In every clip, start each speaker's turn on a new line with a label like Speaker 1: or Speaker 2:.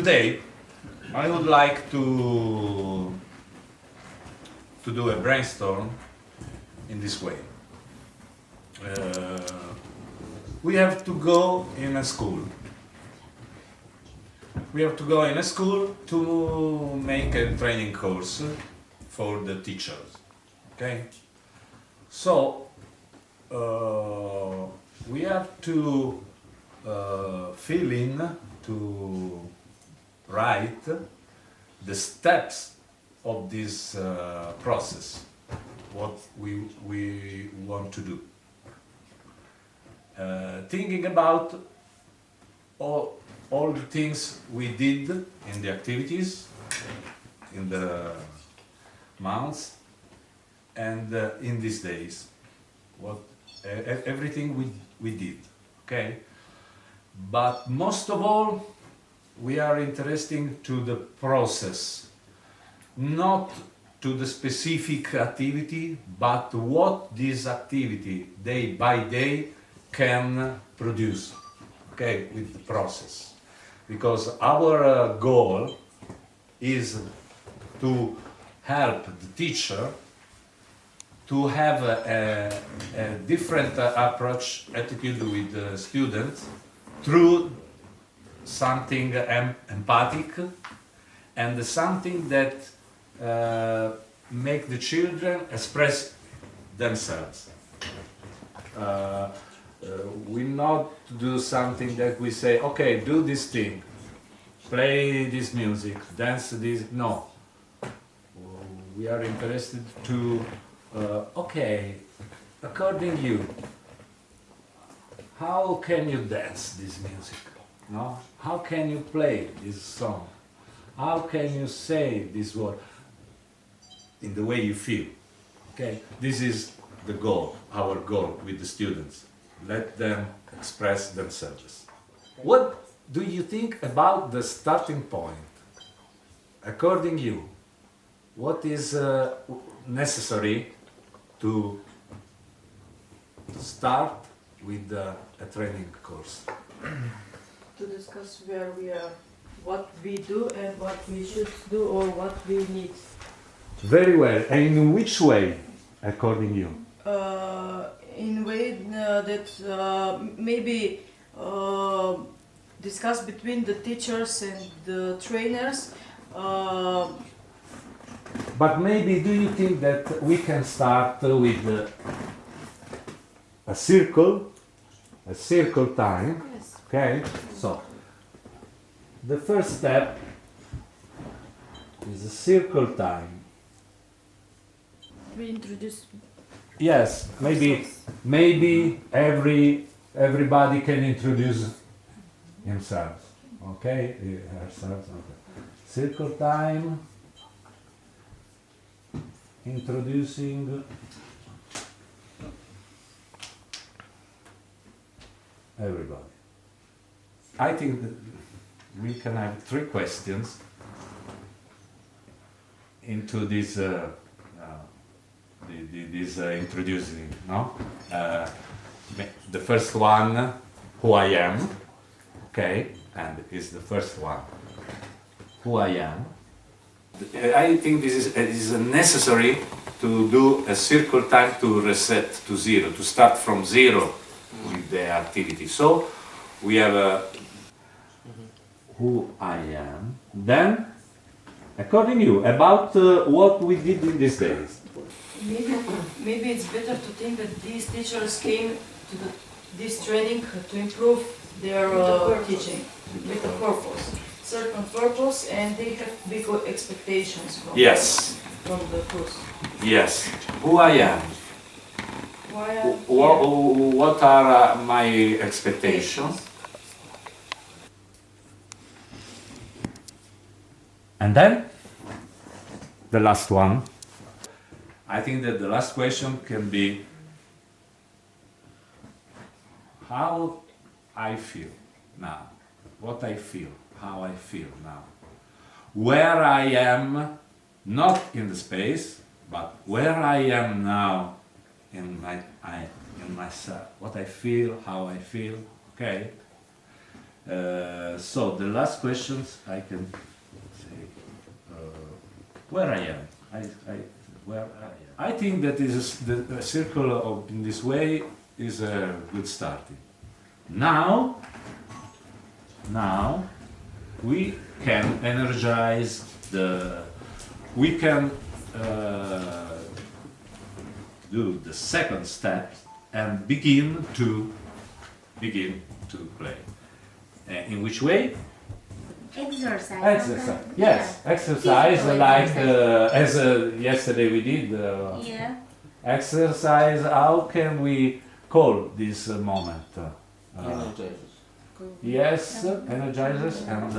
Speaker 1: Today, I would like to do a brainstorm in this way. We have to go in a school. We have to go in a school to make a training course for the teachers. Okay? So, we have to fill in, to write the steps of this process, what we want to do. Thinking about all the things we did in the activities, in the months, and in these days, everything we did, okay? But most of all, we are interested to the process, not to the specific activity, but what this activity, day by day, can produce, okay, with the process. Because our goal is to help the teacher to have a different approach, attitude with the students through something empathic and something that make the children express themselves. We not do something that we say, okay, do this thing, play this music, dance this. No. We are interested to, okay, according you, how can you dance this music? No? How can you play this song? How can you say this word in the way you feel? Okay, this is the goal, our goal with the students. Let them express themselves. What do you think about the starting point? According you, what is necessary to start with a training course?
Speaker 2: To discuss where we are, what we do and what we should do or what we need.
Speaker 1: Very well. And in which way, according you?
Speaker 2: In a way that maybe discuss between the teachers and the trainers.
Speaker 1: But maybe do you think that we can start with a circle time?
Speaker 2: Yes.
Speaker 1: Okay, so the first step is a circle time.
Speaker 2: We introduce.
Speaker 1: Yes, maybe everybody can introduce himself. Okay, herself. Okay. Circle time. Introducing everybody. I think that we can have 3 questions into this introducing. No, the first one, who I am. Okay, and is the first one, who I am. I think this is necessary to do a circle time to reset to zero, to start from zero with the activity. So we have who I am. Then, according to you, about what we did in these days.
Speaker 2: Maybe it's better to think that these teachers came to this training to improve their teaching with a purpose. Certain purpose, and they have big expectations from, from the course.
Speaker 1: Yes. Who I am.
Speaker 2: Why
Speaker 1: What are my expectations? And then the last one. I think that the last question can be how I feel now. What I feel. How I feel now, where I am, not in the space, but where I am now in myself, what I feel, how I feel, okay? So the last questions I can say where I am. I think that is the circle of in this way is a good starting. Now we can energize we can do the second step and begin to play. In which way?
Speaker 3: Exercise.
Speaker 1: Exercise. Yes, exercise
Speaker 3: Physical
Speaker 1: like
Speaker 3: exercise.
Speaker 1: as yesterday we did.
Speaker 3: Yeah.
Speaker 1: Exercise. How can we call this moment? Yes, energizes and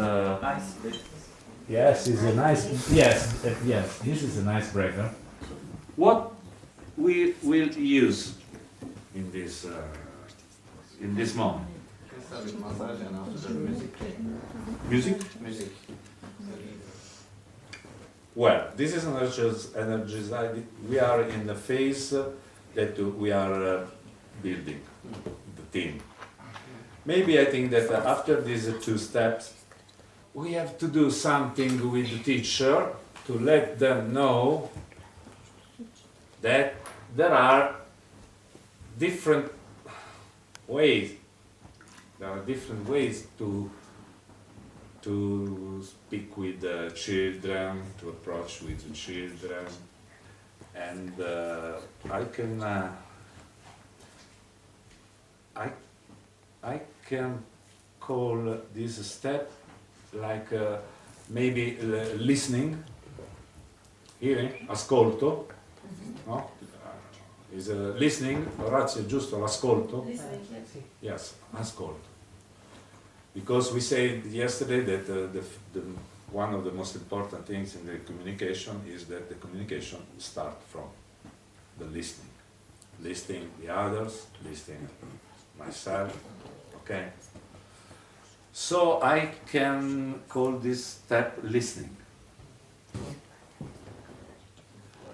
Speaker 1: yes, is a nice yes. This is a nice breaker. What we will use in this moment? Music. Well, this is energized. We are in the phase that we are building the team. Maybe I think that after these two steps, we have to do something with the teacher to let them know that there are different ways. There are different ways to speak with the children, to approach with the children, and I can call this step like maybe listening, hearing, ascolto, no? Is listening, Orazio, è giusto l'ascolto? Yes, ascolto. Because we said yesterday that one of the most important things in the communication is that the communication starts from the listening. Listening the others, listening myself, okay? So I can call this step listening.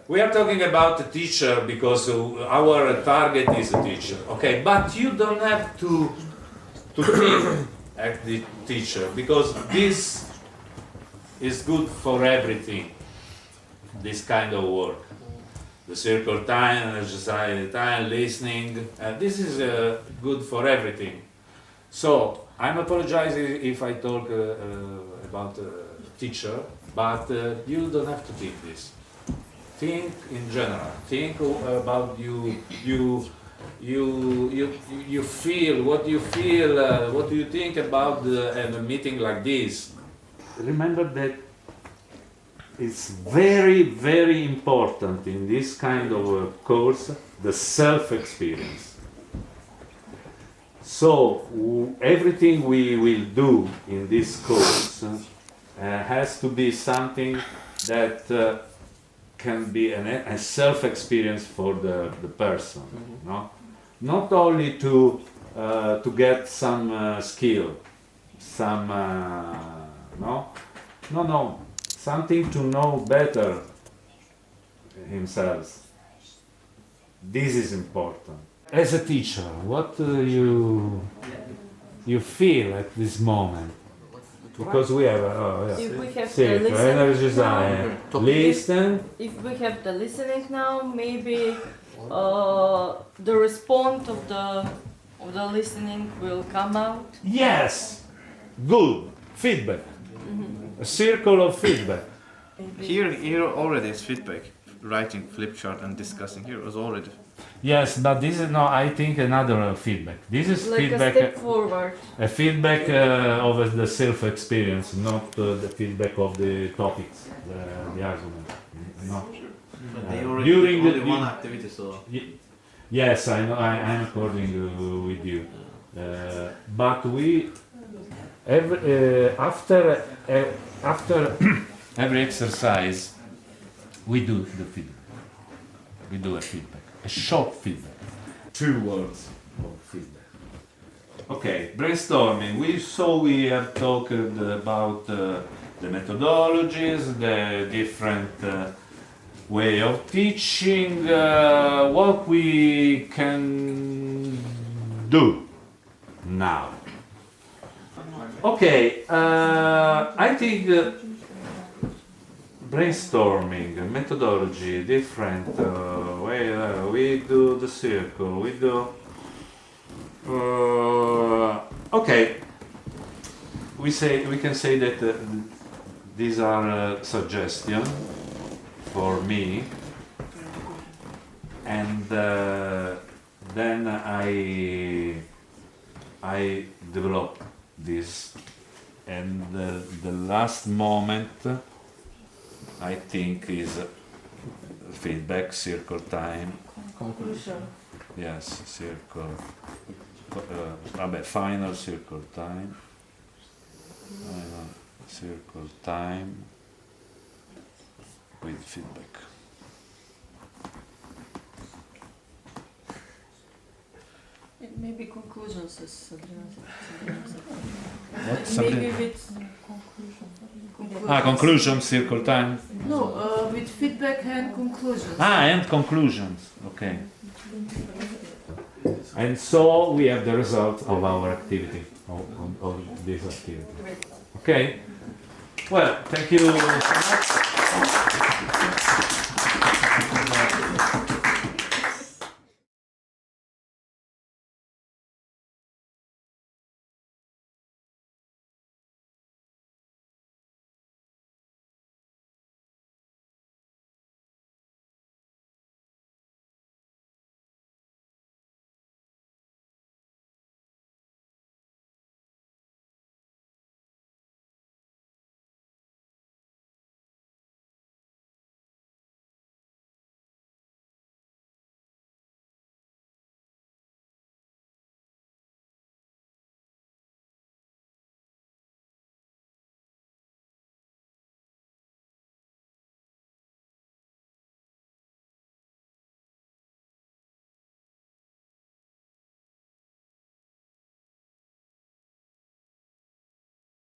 Speaker 1: We are talking about a teacher because our target is a teacher, okay? But you don't have to think at the teacher because this is good for everything, this kind of work. The circle time, exercise time, listening, this is good for everything. So I'm apologizing if I talk about teacher, but you don't have to think this. Think in general. Think about you feel what you feel. What do you think about a meeting like this? Remember that it's very, very important in this kind of course the self-experience. So everything we will do in this course has to be something that can be a self-experience for the person, no? Not only to get some skill, some no, something to know better himself. This is important. As a teacher, what you feel at this moment? Because we have
Speaker 2: If we have
Speaker 1: circle, energize, listen.
Speaker 2: If we have the listening now, maybe the response of the listening will come out.
Speaker 1: Yes, good feedback. A circle of feedback.
Speaker 4: Here already is feedback. Writing flip chart and discussing here was already.
Speaker 1: Yes, but this is no. I think another feedback. This is
Speaker 2: Like
Speaker 1: feedback.
Speaker 2: a step forward.
Speaker 1: A feedback of the self-experience, not the feedback of the topics, the argument. No.
Speaker 4: But they already
Speaker 1: During
Speaker 4: did
Speaker 1: the-
Speaker 4: only one activity, so.
Speaker 1: Yes, I know. I'm according with you. But we after every exercise, we do the feedback. We do a feedback, a short feedback, 2 words of feedback. Okay, brainstorming. We have talked about the methodologies, the different way of teaching, what we can do now. Okay, I think brainstorming, methodology, different way. We do the circle. We do. Okay. We can say that these are suggestions for me, and then I develop this, and the last moment I think is feedback, circle time.
Speaker 2: Conclusion.
Speaker 1: Yes, circle. Final circle time. Final circle time with feedback.
Speaker 2: Maybe conclusions is Sabrina said.
Speaker 1: What?
Speaker 2: Maybe with conclusions.
Speaker 1: Conclusion, circle time.
Speaker 2: No, with feedback and conclusions.
Speaker 1: And conclusions. Okay. And so we have the result of our activity, of this activity. Okay. Well, thank you so much.